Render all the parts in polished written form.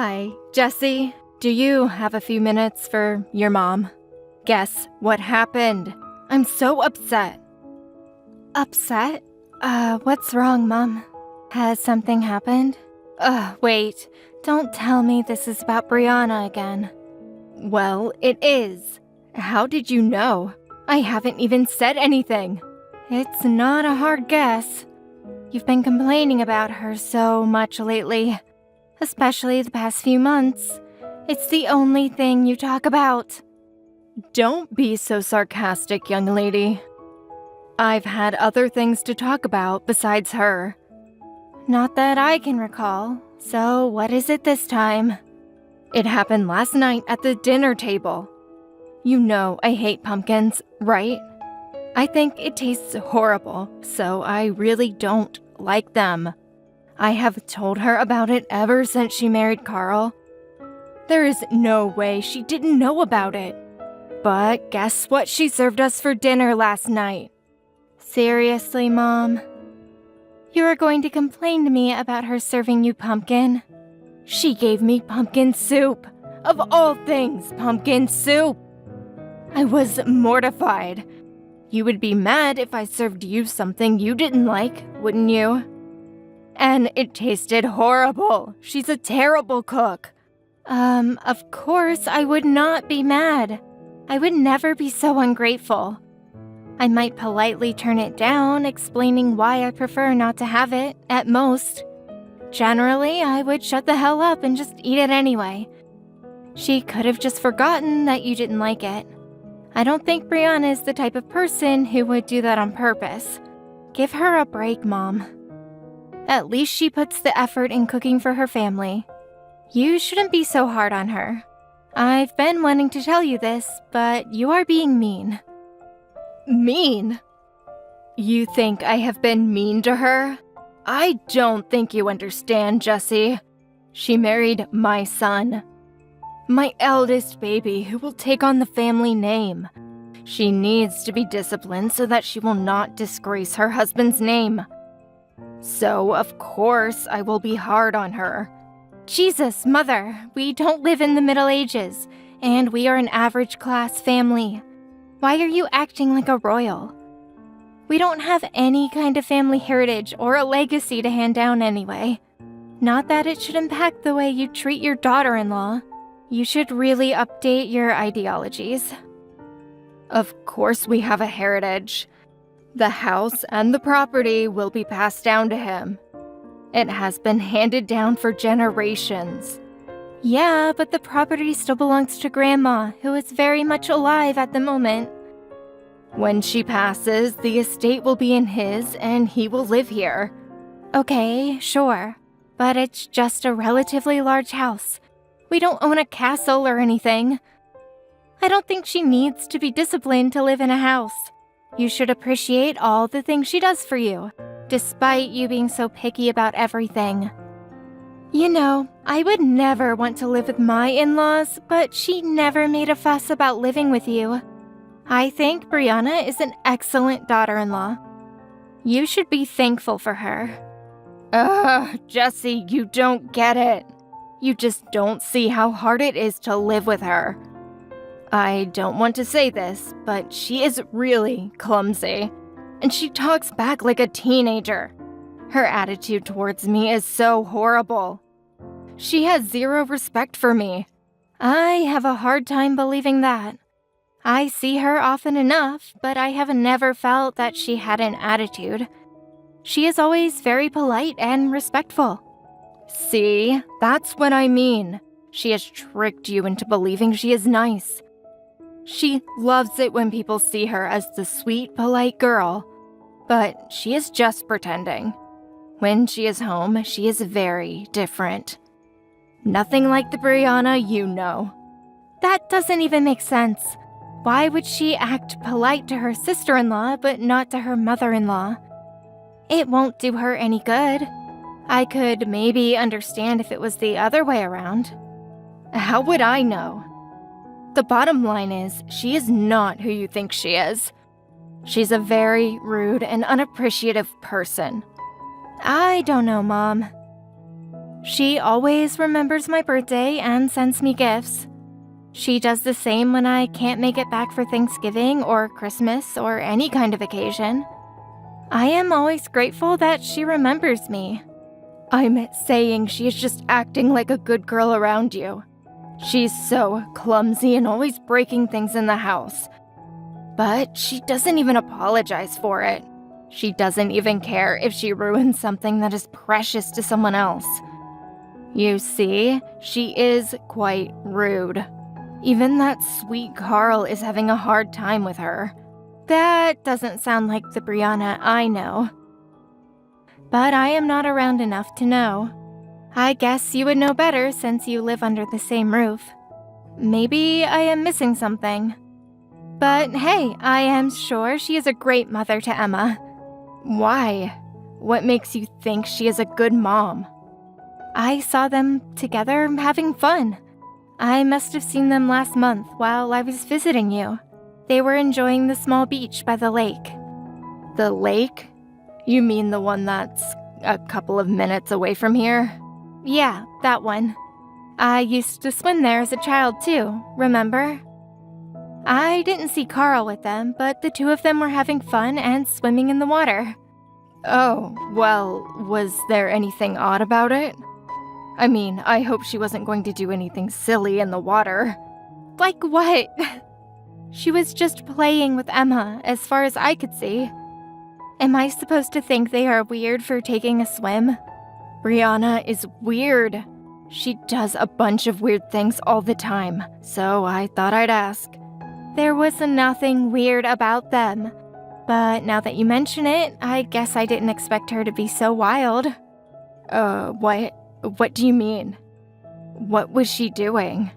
Hi, Jesse. Do you have a few minutes for your mom? Guess what happened? I'm so upset. Upset? What's wrong, Mom? Has something happened? Wait. Don't tell me this is about Brianna again. Well, it is. How did you know? I haven't even said anything. It's not a hard guess. You've been complaining about her so much lately, especially the past few months. It's the only thing you talk about. Don't be so sarcastic, young lady. I've had other things to talk about besides her. Not that I can recall. So what is it this time? It happened last night at the dinner table. You know I hate pumpkins, right? I think it tastes horrible, so I really don't like them. I have told her about it ever since she married Carl. There is no way she didn't know about it. But guess what she served us for dinner last night? Seriously, Mom? You are going to complain to me about her serving you pumpkin? She gave me pumpkin soup. Of all things, pumpkin soup. I was mortified. You would be mad if I served you something you didn't like, wouldn't you? And it tasted horrible. She's a terrible cook. Of course I would not be mad. I would never be so ungrateful. I might politely turn it down, explaining why I prefer not to have it, at most. Generally, I would shut the hell up and just eat it anyway. She could have just forgotten that you didn't like it. I don't think Brianna is the type of person who would do that on purpose. Give her a break, Mom. At least she puts the effort in cooking for her family. You shouldn't be so hard on her. I've been wanting to tell you this, but you are being mean. Mean? You think I have been mean to her? I don't think you understand, Jesse. She married my son. My eldest baby who will take on the family name. She needs to be disciplined so that she will not disgrace her husband's name. So, of course, I will be hard on her. Jesus, Mother, we don't live in the Middle Ages, and we are an average-class family. Why are you acting like a royal? We don't have any kind of family heritage or a legacy to hand down anyway. Not that it should impact the way you treat your daughter-in-law. You should really update your ideologies. Of course we have a heritage. The house and the property will be passed down to him. It has been handed down for generations. Yeah, but the property still belongs to Grandma, who is very much alive at the moment. When she passes, the estate will be in his, and he will live here. Okay, sure. But it's just a relatively large house. We don't own a castle or anything. I don't think she needs to be disciplined to live in a house. You should appreciate all the things she does for you, despite you being so picky about everything. You know, I would never want to live with my in-laws, but she never made a fuss about living with you. I think Brianna is an excellent daughter-in-law. You should be thankful for her. Jesse, you don't get it. You just don't see how hard it is to live with her. I don't want to say this, but she is really clumsy, and she talks back like a teenager. Her attitude towards me is so horrible. She has zero respect for me. I have a hard time believing that. I see her often enough, but I have never felt that she had an attitude. She is always very polite and respectful. See, that's what I mean. She has tricked you into believing she is nice. She loves it when people see her as the sweet, polite girl. But she is just pretending. When she is home, she is very different. Nothing like the Brianna you know. That doesn't even make sense. Why would she act polite to her sister-in-law but not to her mother-in-law? It won't do her any good. I could maybe understand if it was the other way around. How would I know? The bottom line is, she is not who you think she is. She's a very rude and unappreciative person. I don't know, Mom. She always remembers my birthday and sends me gifts. She does the same when I can't make it back for Thanksgiving or Christmas or any kind of occasion. I am always grateful that she remembers me. I'm saying she is just acting like a good girl around you. She's so clumsy and always breaking things in the house. But she doesn't even apologize for it. She doesn't even care if she ruins something that is precious to someone else. You see, she is quite rude. Even that sweet Carl is having a hard time with her. That doesn't sound like the Brianna I know. But I am not around enough to know. I guess you would know better since you live under the same roof. Maybe I am missing something. But hey, I am sure she is a great mother to Emma. Why? What makes you think she is a good mom? I saw them together having fun. I must have seen them last month while I was visiting you. They were enjoying the small beach by the lake. The lake? You mean the one that's a couple of minutes away from here? Yeah, that one. I used to swim there as a child too, remember? I didn't see Carl with them, but the two of them were having fun and swimming in the water. Oh, well, was there anything odd about it? I mean, I hope she wasn't going to do anything silly in the water. Like what? She was just playing with Emma, as far as I could see. Am I supposed to think they are weird for taking a swim? Brianna is weird. She does a bunch of weird things all the time, so I thought I'd ask. There was nothing weird about them. But now that you mention it, I guess I didn't expect her to be so wild. What do you mean? What was she doing?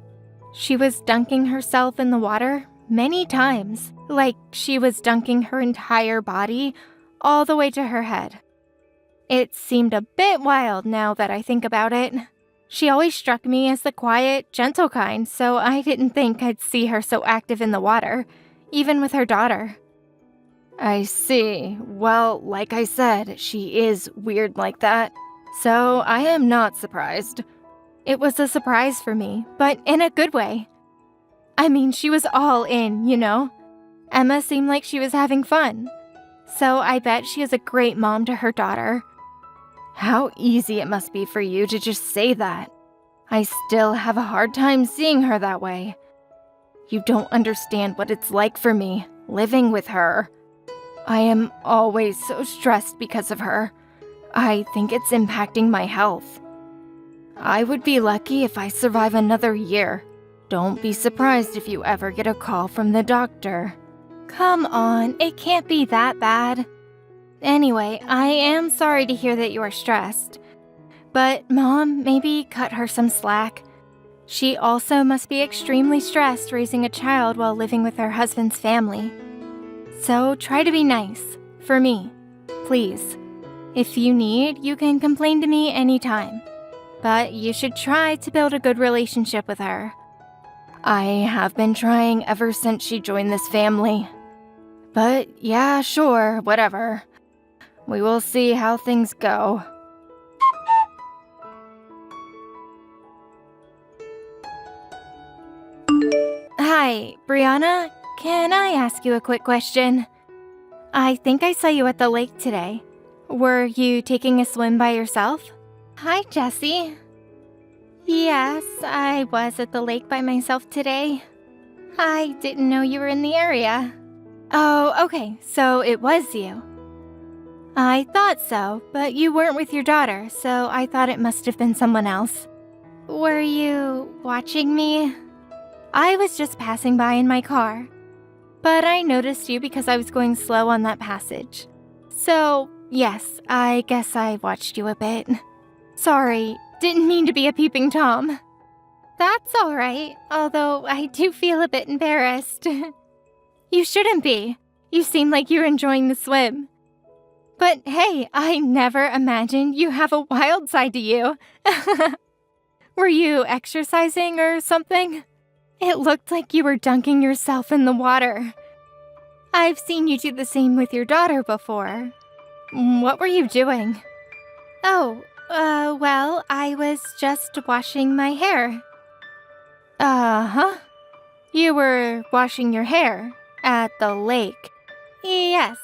She was dunking herself in the water many times, like she was dunking her entire body all the way to her head. It seemed a bit wild now that I think about it. She always struck me as the quiet, gentle kind, so I didn't think I'd see her so active in the water, even with her daughter. I see. Well, like I said, she is weird like that, so I am not surprised. It was a surprise for me, but in a good way. I mean, she was all in, you know? Emma seemed like she was having fun. So I bet she is a great mom to her daughter. How easy it must be for you to just say that. I still have a hard time seeing her that way. You don't understand what it's like for me, living with her. I am always so stressed because of her. I think it's impacting my health. I would be lucky if I survive another year. Don't be surprised if you ever get a call from the doctor. Come on, it can't be that bad. Anyway, I am sorry to hear that you are stressed. But Mom, maybe cut her some slack. She also must be extremely stressed raising a child while living with her husband's family. So try to be nice, for me, please. If you need, you can complain to me anytime. But you should try to build a good relationship with her. I have been trying ever since she joined this family. But yeah, sure, whatever. We will see how things go. Hi, Brianna. Can I ask you a quick question? I think I saw you at the lake today. Were you taking a swim by yourself? Hi, Jessie. Yes, I was at the lake by myself today. I didn't know you were in the area. Oh, okay, so it was you. I thought so, but you weren't with your daughter, so I thought it must have been someone else. Were you watching me? I was just passing by in my car, but I noticed you because I was going slow on that passage. So, yes, I guess I watched you a bit. Sorry, didn't mean to be a peeping Tom. That's all right, although I do feel a bit embarrassed. You shouldn't be. You seem like you're enjoying the swim. But hey, I never imagined you have a wild side to you. Were you exercising or something? It looked like you were dunking yourself in the water. I've seen you do the same with your daughter before. What were you doing? Oh, Well, I was just washing my hair. Uh-huh. You were washing your hair at the lake. Yes.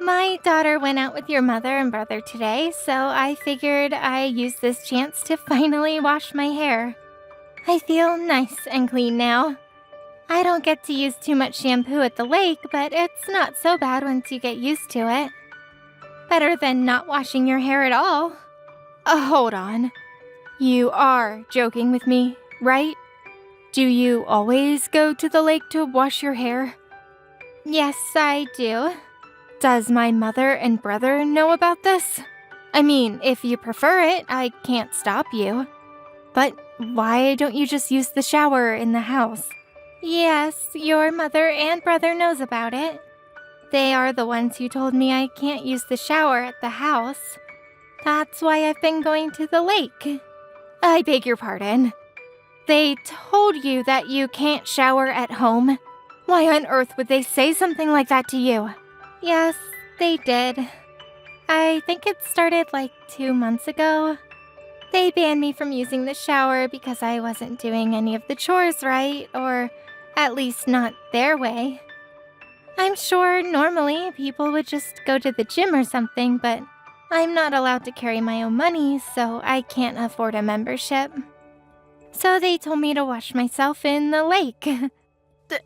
My daughter went out with your mother and brother today, so I figured I'd use this chance to finally wash my hair. I feel nice and clean now. I don't get to use too much shampoo at the lake, but it's not so bad once you get used to it. Better than not washing your hair at all. Hold on. You are joking with me, right? Do you always go to the lake to wash your hair? Yes, I do. Does my mother and brother know about this? I mean, if you prefer it, I can't stop you. But why don't you just use the shower in the house? Yes, your mother and brother knows about it. They are the ones who told me I can't use the shower at the house. That's why I've been going to the lake. I beg your pardon. They told you that you can't shower at home? Why on earth would they say something like that to you? Yes, they did. I think it started like 2 months ago. They banned me from using the shower because I wasn't doing any of the chores right, or at least not their way. I'm sure normally people would just go to the gym or something, but I'm not allowed to carry my own money, so I can't afford a membership. So they told me to wash myself in the lake.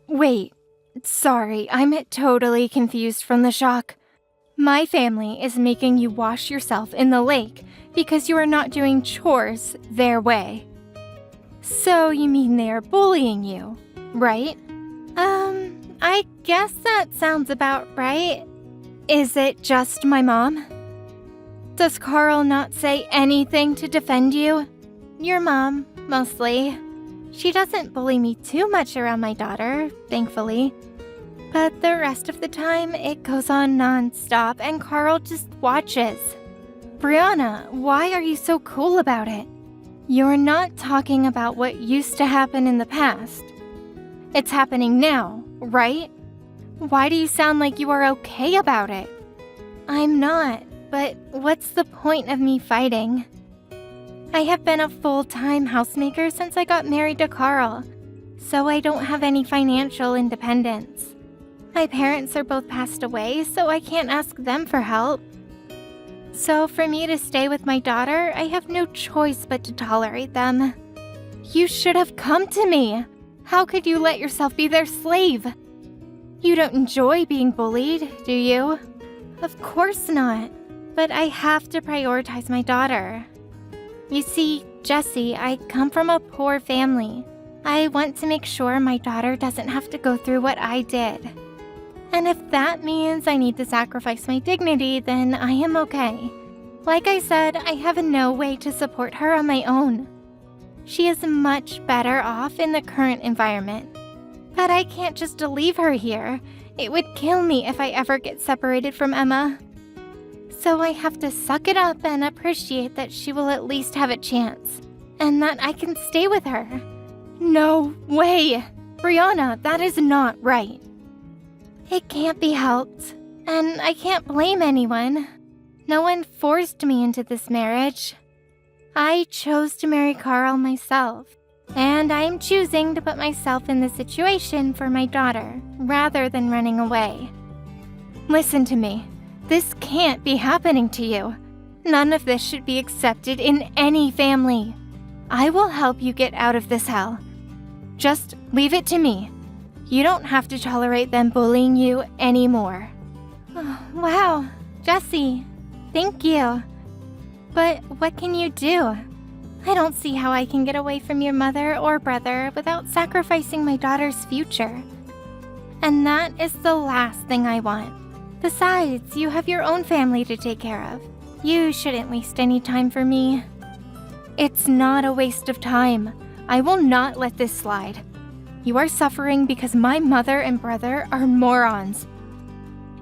Wait, sorry, I'm totally confused from the shock. My family is making you wash yourself in the lake because you are not doing chores their way. So you mean they are bullying you, right? I guess that sounds about right. Is it just my mom? Does Carl not say anything to defend you? Your mom, mostly. She doesn't bully me too much around my daughter, thankfully. But the rest of the time, it goes on non-stop and Carl just watches. Brianna, why are you so cool about it? You're not talking about what used to happen in the past. It's happening now, right? Why do you sound like you are okay about it? I'm not, but what's the point of me fighting? I have been a full-time housemaker since I got married to Carl, so I don't have any financial independence. My parents are both passed away, so I can't ask them for help. So for me to stay with my daughter, I have no choice but to tolerate them. You should have come to me. How could you let yourself be their slave? You don't enjoy being bullied, do you? Of course not, but I have to prioritize my daughter. You see, Jessie, I come from a poor family. I want to make sure my daughter doesn't have to go through what I did. And if that means I need to sacrifice my dignity, then I am okay. Like I said, I have no way to support her on my own. She is much better off in the current environment. But I can't just leave her here. It would kill me if I ever get separated from Emma. So I have to suck it up and appreciate that she will at least have a chance, and that I can stay with her. No way! Brianna, that is not right. It can't be helped, and I can't blame anyone. No one forced me into this marriage. I chose to marry Carl myself, and I am choosing to put myself in this situation for my daughter, rather than running away. Listen to me. This can't be happening to you. None of this should be accepted in any family. I will help you get out of this hell. Just leave it to me. You don't have to tolerate them bullying you anymore. Oh, wow, Jessie, thank you. But what can you do? I don't see how I can get away from your mother or brother without sacrificing my daughter's future. And that is the last thing I want. Besides, you have your own family to take care of. You shouldn't waste any time for me. It's not a waste of time. I will not let this slide. You are suffering because my mother and brother are morons.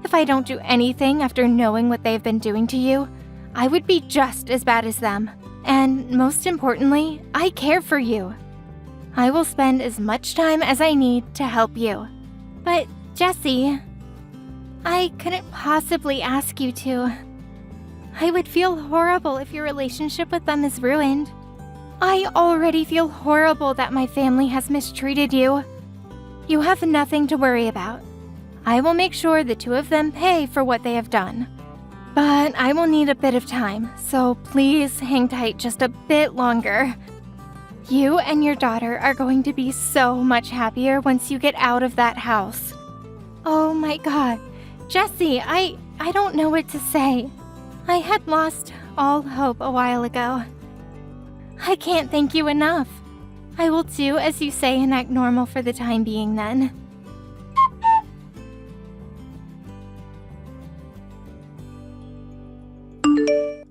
If I don't do anything after knowing what they've been doing to you, I would be just as bad as them. And most importantly, I care for you. I will spend as much time as I need to help you. But, Jessie, I couldn't possibly ask you to. I would feel horrible if your relationship with them is ruined. I already feel horrible that my family has mistreated you. You have nothing to worry about. I will make sure the two of them pay for what they have done. But I will need a bit of time, so please hang tight just a bit longer. You and your daughter are going to be so much happier once you get out of that house. Oh my God, Jessie, I don't know what to say. I had lost all hope a while ago. I can't thank you enough. I will do as you say and act normal for the time being then.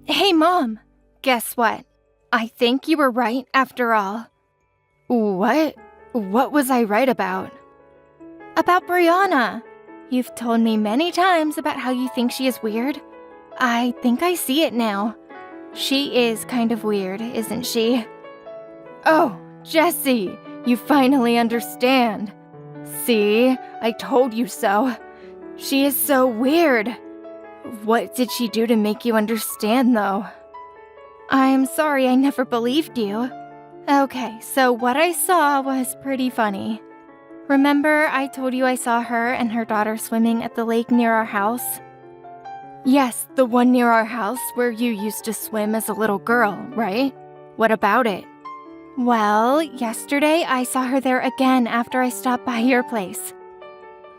Hey, Mom. Guess what? I think you were right after all. What? What was I right about? About Brianna. You've told me many times about how you think she is weird. I think I see it now. She is kind of weird, isn't she? Oh, Jessie, you finally understand. See, I told you so. She is so weird. What did she do to make you understand, though? I'm sorry I never believed you. Okay, so what I saw was pretty funny. Remember I told you I saw her and her daughter swimming at the lake near our house? Yes, the one near our house where you used to swim as a little girl, right? What about it? Well, yesterday I saw her there again after I stopped by your place.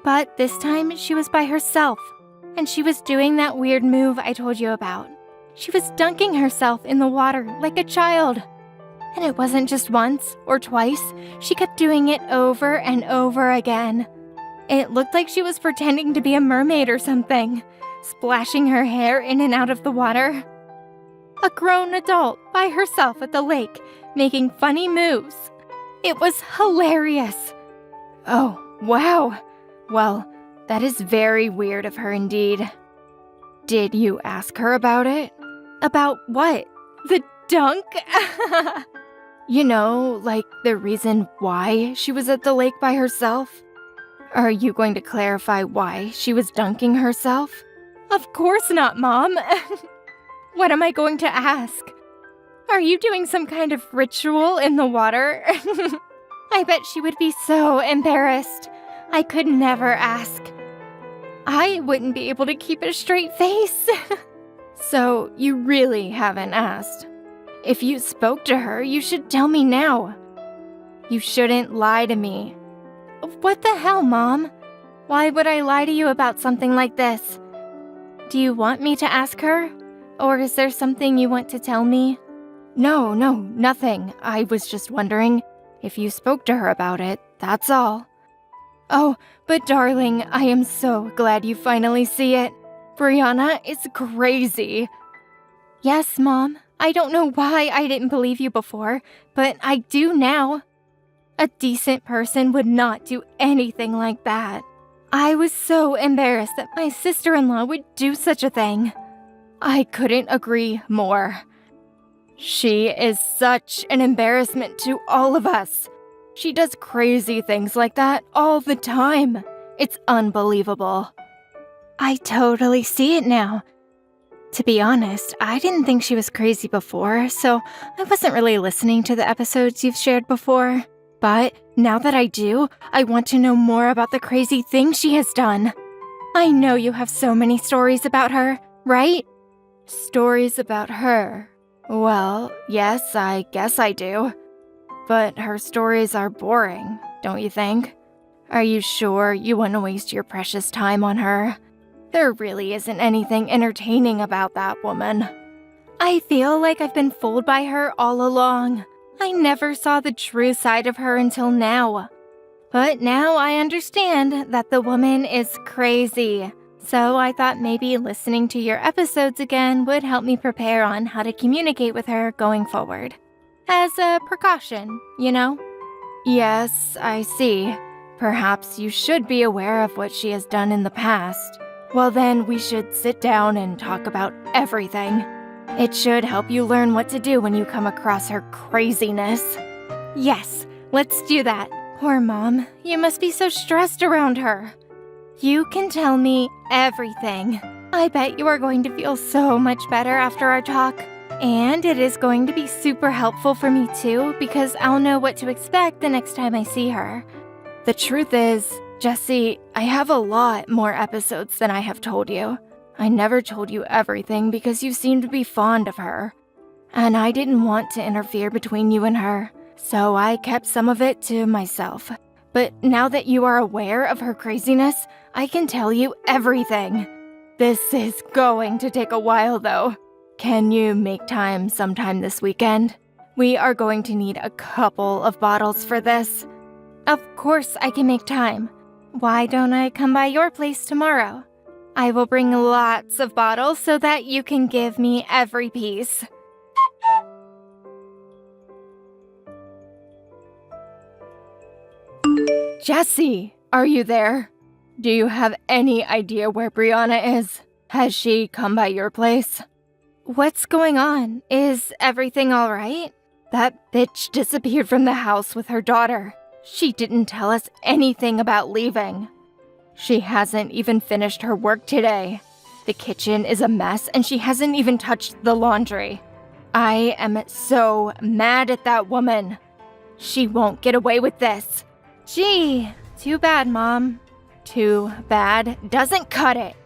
But this time she was by herself, and she was doing that weird move I told you about. She was dunking herself in the water like a child. And it wasn't just once or twice, she kept doing it over and over again. It looked like she was pretending to be a mermaid or something, splashing her hair in and out of the water. A grown adult by herself at the lake, making funny moves. It was hilarious. Oh, wow. Well, that is very weird of her indeed. Did you ask her about it? About what? The dunk? You know, like the reason why she was at the lake by herself? Are you going to clarify why she was dunking herself? Of course not, Mom. What am I going to ask? Are you doing some kind of ritual in the water? I bet she would be so embarrassed. I could never ask. I wouldn't be able to keep a straight face. So, you really haven't asked. If you spoke to her, you should tell me now. You shouldn't lie to me. What the hell, Mom? Why would I lie to you about something like this? Do you want me to ask her? Or is there something you want to tell me? No, nothing. I was just wondering if you spoke to her about it, that's all. Oh, but darling, I am so glad you finally see it. Brianna is crazy. Yes, Mom. I don't know why I didn't believe you before, but I do now. A decent person would not do anything like that. I was so embarrassed that my sister-in-law would do such a thing. I couldn't agree more. She is such an embarrassment to all of us. She does crazy things like that all the time. It's unbelievable. I totally see it now. To be honest, I didn't think she was crazy before, so I wasn't really listening to the episodes you've shared before. But now that I do, I want to know more about the crazy things she has done. I know you have so many stories about her, right? Stories about her? Well, yes, I guess I do. But her stories are boring, don't you think? Are you sure you want to waste your precious time on her? There really isn't anything entertaining about that woman. I feel like I've been fooled by her all along. I never saw the true side of her until now. But now I understand that the woman is crazy. So I thought maybe listening to your episodes again would help me prepare on how to communicate with her going forward. As a precaution, you know? Yes, I see. Perhaps you should be aware of what she has done in the past. Well then, we should sit down and talk about everything. It should help you learn what to do when you come across her craziness. Yes, let's do that. Poor Mom, you must be so stressed around her. You can tell me everything. I bet you are going to feel so much better after our talk. And it is going to be super helpful for me too, because I'll know what to expect the next time I see her. The truth is, Jesse, I have a lot more episodes than I have told you. I never told you everything because you seem to be fond of her. And I didn't want to interfere between you and her, so I kept some of it to myself. But now that you are aware of her craziness, I can tell you everything. This is going to take a while though. Can you make time sometime this weekend? We are going to need a couple of bottles for this. Of course I can make time. Why don't I come by your place tomorrow? I will bring lots of bottles so that you can give me every piece. Jesse, are you there? Do you have any idea where Brianna is? Has she come by your place? What's going on? Is everything all right? That bitch disappeared from the house with her daughter. She didn't tell us anything about leaving. She hasn't even finished her work today. The kitchen is a mess and she hasn't even touched the laundry. I am so mad at that woman. She won't get away with this. Gee, too bad, Mom. Too bad doesn't cut it.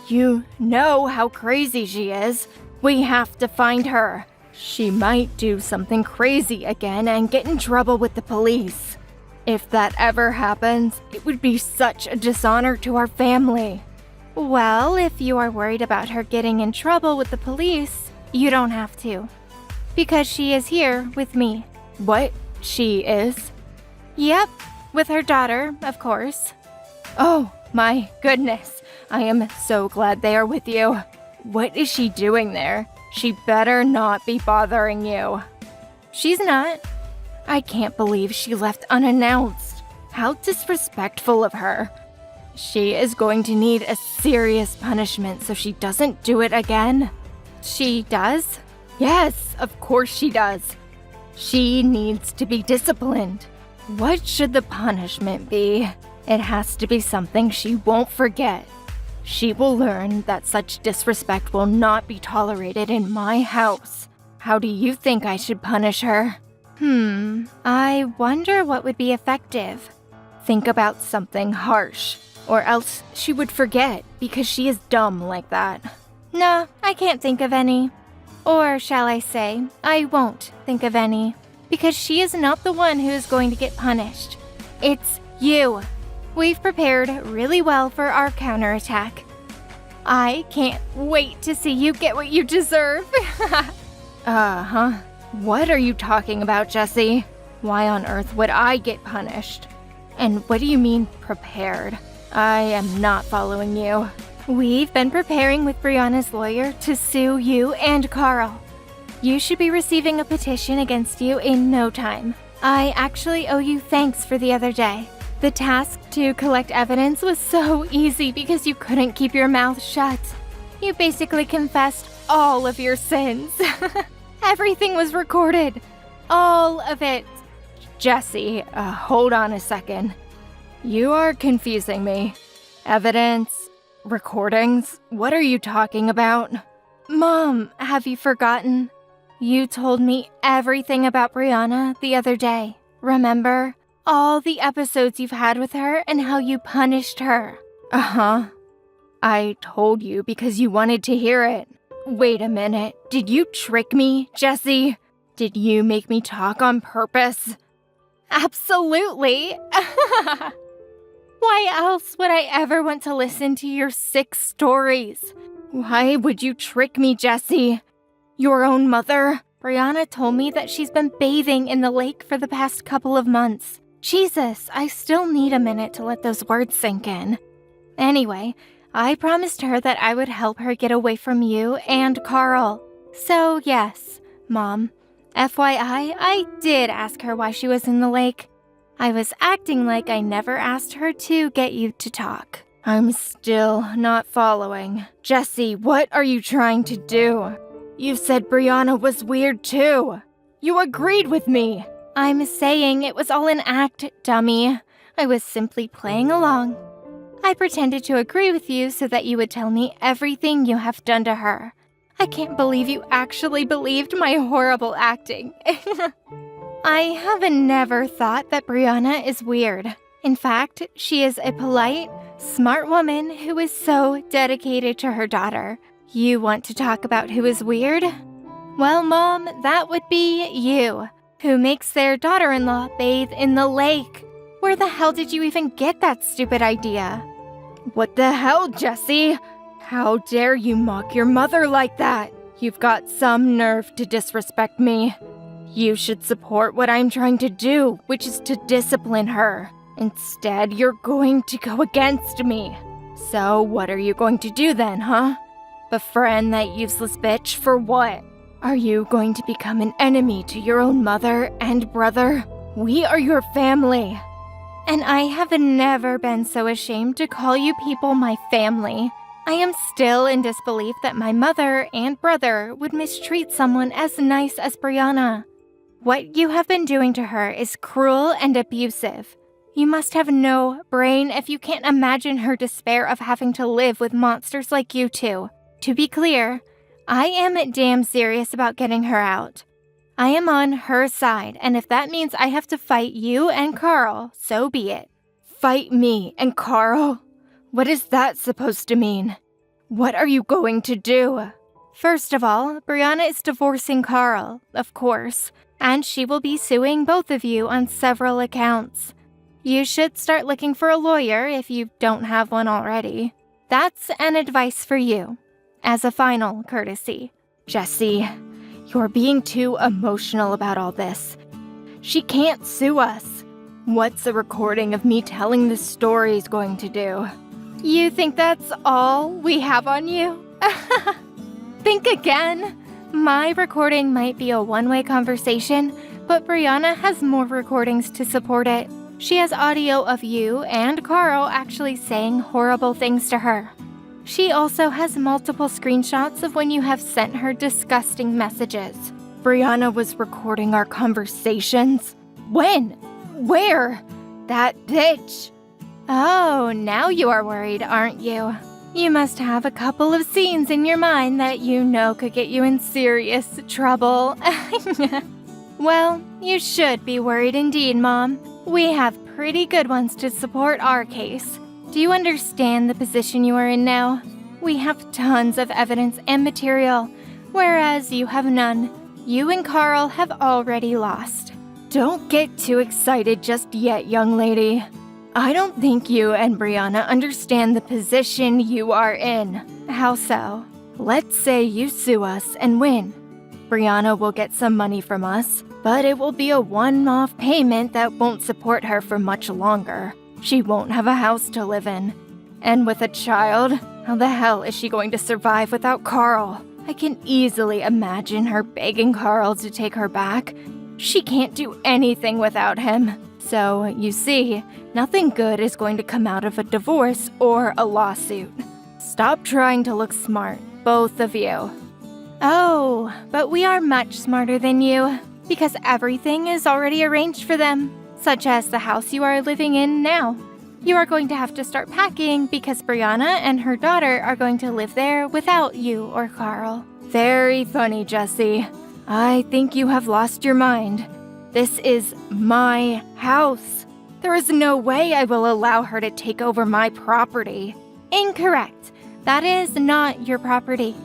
You know how crazy she is. We have to find her. She might do something crazy again and get in trouble with the police. If that ever happens, it would be such a dishonor to our family. Well, if you are worried about her getting in trouble with the police, you don't have to. Because she is here with me. What? She is? Yep, with her daughter, of course. Oh, my goodness. I am so glad they are with you. What is she doing there? She better not be bothering you. She's not. I can't believe she left unannounced. How disrespectful of her. She is going to need a serious punishment so she doesn't do it again. She does? Yes, of course she does. She needs to be disciplined. What should the punishment be? It has to be something she won't forget. She will learn that such disrespect will not be tolerated in my house. How do you think I should punish her? I wonder what would be effective. Think about something harsh, or else she would forget because she is dumb like that. No, I can't think of any. Or shall I say, I won't think of any, because she is not the one who is going to get punished. It's you. We've prepared really well for our counterattack. I can't wait to see you get what you deserve. What are you talking about, Jesse? Why on earth would I get punished? And what do you mean, prepared? I am not following you. We've been preparing with Brianna's lawyer to sue you and Carl. You should be receiving a petition against you in no time. I actually owe you thanks for the other day. The task to collect evidence was so easy because you couldn't keep your mouth shut. You basically confessed all of your sins. Everything was recorded. All of it. Jesse, hold on a second. You are confusing me. Evidence? Recordings? What are you talking about? Mom, have you forgotten? You told me everything about Brianna the other day. Remember? All the episodes you've had with her and how you punished her. I told you because you wanted to hear it. Wait a minute. Did you trick me, Jesse? Did you make me talk on purpose? Absolutely. Why else would I ever want to listen to your sick stories? Why would you trick me, Jesse? Your own mother? Brianna told me that she's been bathing in the lake for the past couple of months. Jesus, I still need a minute to let those words sink in. Anyway, I promised her that I would help her get away from you and Carl. So yes, Mom, FYI, I did ask her why she was in the lake. I was acting like I never asked her to get you to talk. I'm still not following. Jesse, what are you trying to do? You said Brianna was weird too. You agreed with me. I'm saying it was all an act, dummy. I was simply playing along. I pretended to agree with you so that you would tell me everything you have done to her. I can't believe you actually believed my horrible acting. I have never thought that Brianna is weird. In fact, she is a polite, smart woman who is so dedicated to her daughter. You want to talk about who is weird? Well, Mom, that would be you, who makes their daughter-in-law bathe in the lake. Where the hell did you even get that stupid idea? What the hell, Jessie? How dare you mock your mother like that? You've got some nerve to disrespect me. You should support what I'm trying to do, which is to discipline her. Instead, you're going to go against me. So what are you going to do then, huh? Befriend that useless bitch for what? Are you going to become an enemy to your own mother and brother? We are your family. And I have never been so ashamed to call you people my family. I am still in disbelief that my mother and brother would mistreat someone as nice as Brianna. What you have been doing to her is cruel and abusive. You must have no brain if you can't imagine her despair of having to live with monsters like you two. To be clear, I am damn serious about getting her out. I am on her side, and if that means I have to fight you and Carl, so be it. Fight me and Carl? What is that supposed to mean? What are you going to do? First of all, Brianna is divorcing Carl, of course, and she will be suing both of you on several accounts. You should start looking for a lawyer if you don't have one already. That's an advice for you, as a final courtesy. Jessie, you're being too emotional about all this. She can't sue us. What's a recording of me telling the stories going to do? You think that's all we have on you? Think again. My recording might be a one-way conversation, but Brianna has more recordings to support it. She has audio of you and Carl actually saying horrible things to her. She also has multiple screenshots of when you have sent her disgusting messages. Brianna was recording our conversations? When? Where? That bitch. Oh, now you are worried, aren't you? You must have a couple of scenes in your mind that you know could get you in serious trouble. Well, you should be worried indeed, Mom. We have pretty good ones to support our case. Do you understand the position you are in now? We have tons of evidence and material, whereas you have none. You and Carl have already lost. Don't get too excited just yet, young lady. I don't think you and Brianna understand the position you are in. How so? Let's say you sue us and win. Brianna will get some money from us, but it will be a one-off payment that won't support her for much longer. She won't have a house to live in. And with a child, how the hell is she going to survive without Carl? I can easily imagine her begging Carl to take her back. She can't do anything without him. So, you see, nothing good is going to come out of a divorce or a lawsuit. Stop trying to look smart, both of you. Oh, but we are much smarter than you, because everything is already arranged for them, such as the house you are living in now. You are going to have to start packing because Brianna and her daughter are going to live there without you or Carl. Very funny, Jessie. I think you have lost your mind. This is my house. There is no way I will allow her to take over my property. Incorrect. That is not your property.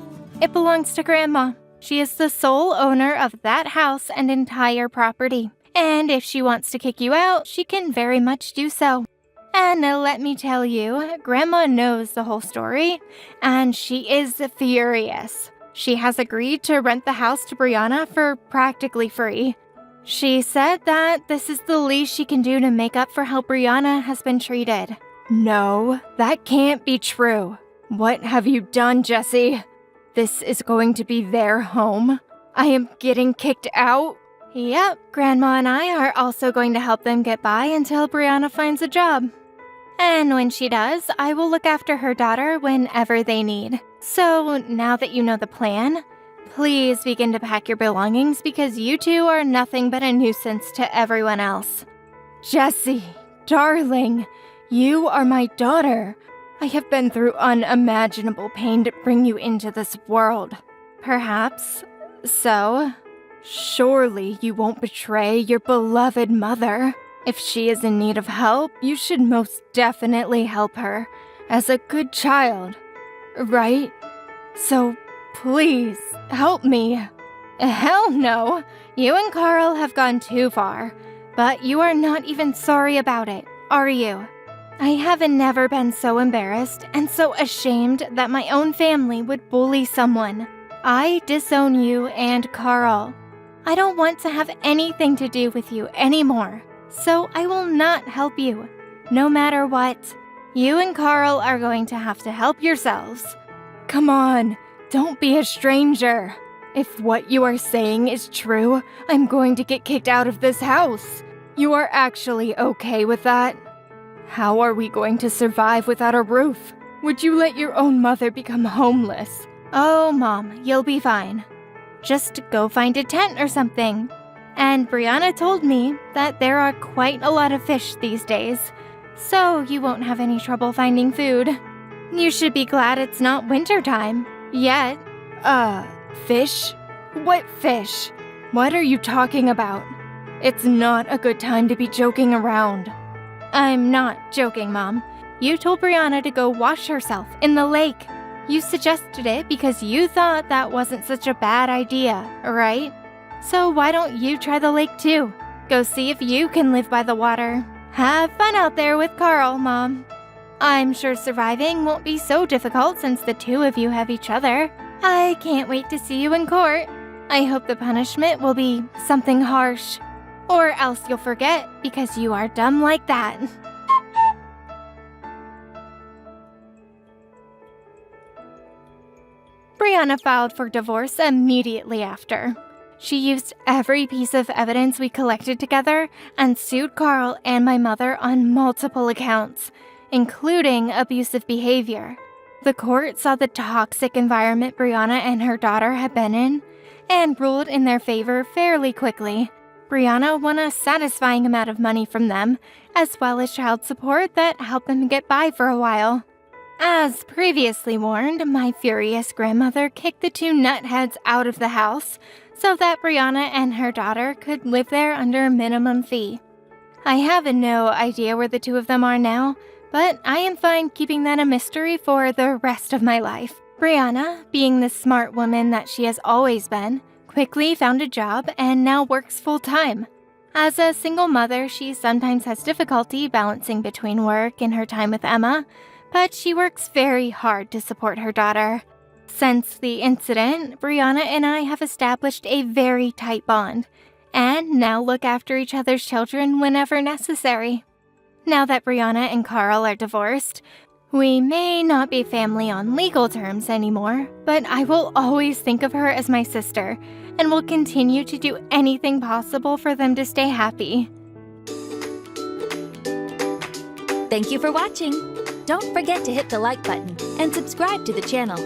It belongs to Grandma. She is the sole owner of that house and entire property. And if she wants to kick you out, she can very much do so. And let me tell you, Grandma knows the whole story, and she is furious. She has agreed to rent the house to Brianna for practically free. She said that this is the least she can do to make up for how Brianna has been treated. No, that can't be true. What have you done, Jessie? This is going to be their home? I am getting kicked out? Yep, Grandma and I are also going to help them get by until Brianna finds a job. And when she does, I will look after her daughter whenever they need. So now that you know the plan, please begin to pack your belongings because you two are nothing but a nuisance to everyone else. Jessie, darling, you are my daughter. I have been through unimaginable pain to bring you into this world. Perhaps so. Surely you won't betray your beloved mother. If she is in need of help, you should most definitely help her, as a good child, right? So please, help me. Hell no, you and Carl have gone too far, but you are not even sorry about it, are you? I have never been so embarrassed and so ashamed that my own family would bully someone. I disown you and Carl. I don't want to have anything to do with you anymore, so I will not help you, no matter what. You and Carl are going to have to help yourselves. Come on, don't be a stranger. If what you are saying is true, I'm going to get kicked out of this house. You are actually okay with that? How are we going to survive without a roof? Would you let your own mother become homeless? Oh, Mom, you'll be fine. Just go find a tent or something. And Brianna told me that there are quite a lot of fish these days, so you won't have any trouble finding food. You should be glad it's not wintertime yet. Fish? What fish? What are you talking about? It's not a good time to be joking around. I'm not joking, Mom. You told Brianna to go wash herself in the lake. You suggested it because you thought that wasn't such a bad idea, right? So why don't you try the lake too? Go see if you can live by the water. Have fun out there with Carl, Mom. I'm sure surviving won't be so difficult since the two of you have each other. I can't wait to see you in court. I hope the punishment will be something harsh. Or else you'll forget because you are dumb like that. Brianna filed for divorce immediately after. She used every piece of evidence we collected together and sued Carl and my mother on multiple accounts, including abusive behavior. The court saw the toxic environment Brianna and her daughter had been in and ruled in their favor fairly quickly. Brianna won a satisfying amount of money from them, as well as child support that helped them get by for a while. As previously warned, my furious grandmother kicked the two nutheads out of the house so that Brianna and her daughter could live there under a minimum fee. I have no idea where the two of them are now, but I am fine keeping that a mystery for the rest of my life. Brianna, being the smart woman that she has always been, quickly found a job and now works full-time. As a single mother, she sometimes has difficulty balancing between work and her time with Emma, but she works very hard to support her daughter. Since the incident, Brianna and I have established a very tight bond, and now look after each other's children whenever necessary. Now that Brianna and Carl are divorced, we may not be family on legal terms anymore, but I will always think of her as my sister, and will continue to do anything possible for them to stay happy. Thank you for watching. Don't forget to hit the like button and subscribe to the channel.